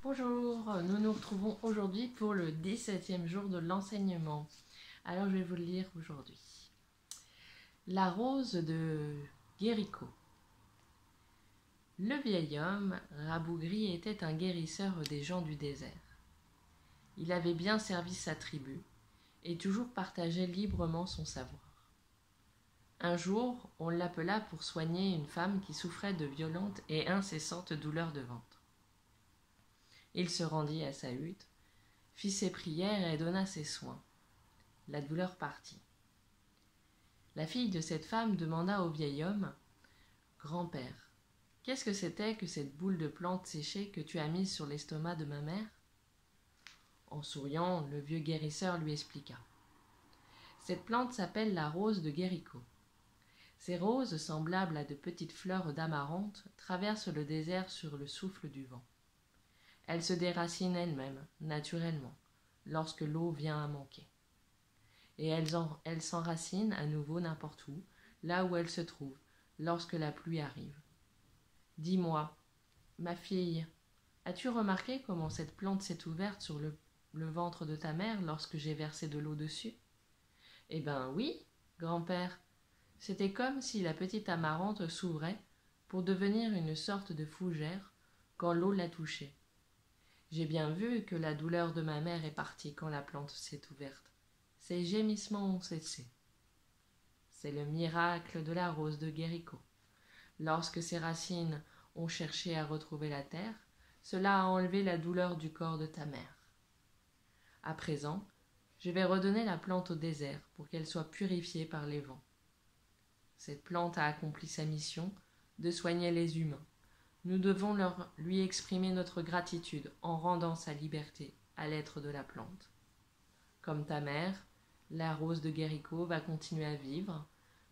Bonjour, nous nous retrouvons aujourd'hui pour le 17e jour de l'enseignement. Alors je vais vous le lire aujourd'hui. La rose de Guérico. Le vieil homme, rabougri, était un guérisseur des gens du désert. Il avait bien servi sa tribu et toujours partagé librement son savoir. Un jour, on l'appela pour soigner une femme qui souffrait de violentes et incessantes douleurs de ventre. Il se rendit à sa hutte, fit ses prières et donna ses soins. La douleur partit. La fille de cette femme demanda au vieil homme : « Grand-père, qu'est-ce que c'était que cette boule de plante séchée que tu as mise sur l'estomac de ma mère ?» En souriant, le vieux guérisseur lui expliqua. « Cette plante s'appelle la rose de Guérico. Ces roses, semblables à de petites fleurs d'amarante, traversent le désert sur le souffle du vent. Elles se déracinent elles-mêmes, naturellement, lorsque l'eau vient à manquer. Et elles s'enracinent à nouveau n'importe où, là où elles se trouvent, lorsque la pluie arrive. Dis-moi, ma fille, as-tu remarqué comment cette plante s'est ouverte sur le ventre de ta mère lorsque j'ai versé de l'eau dessus ? Eh ben oui, grand-père, c'était comme si la petite amarante s'ouvrait pour devenir une sorte de fougère quand l'eau la touchait. J'ai bien vu que la douleur de ma mère est partie quand la plante s'est ouverte. Ses gémissements ont cessé. C'est le miracle de la rose de Guérico. Lorsque ses racines ont cherché à retrouver la terre, cela a enlevé la douleur du corps de ta mère. À présent, je vais redonner la plante au désert pour qu'elle soit purifiée par les vents. Cette plante a accompli sa mission de soigner les humains. Nous devons lui exprimer notre gratitude en rendant sa liberté à l'être de la plante. Comme ta mère, la rose de Guérico va continuer à vivre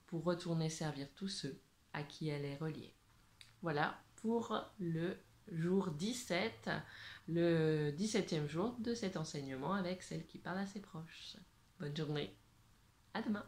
pour retourner servir tous ceux à qui elle est reliée. Voilà pour le jour 17, le 17e jour de cet enseignement avec celle qui parle à ses proches. Bonne journée, à demain.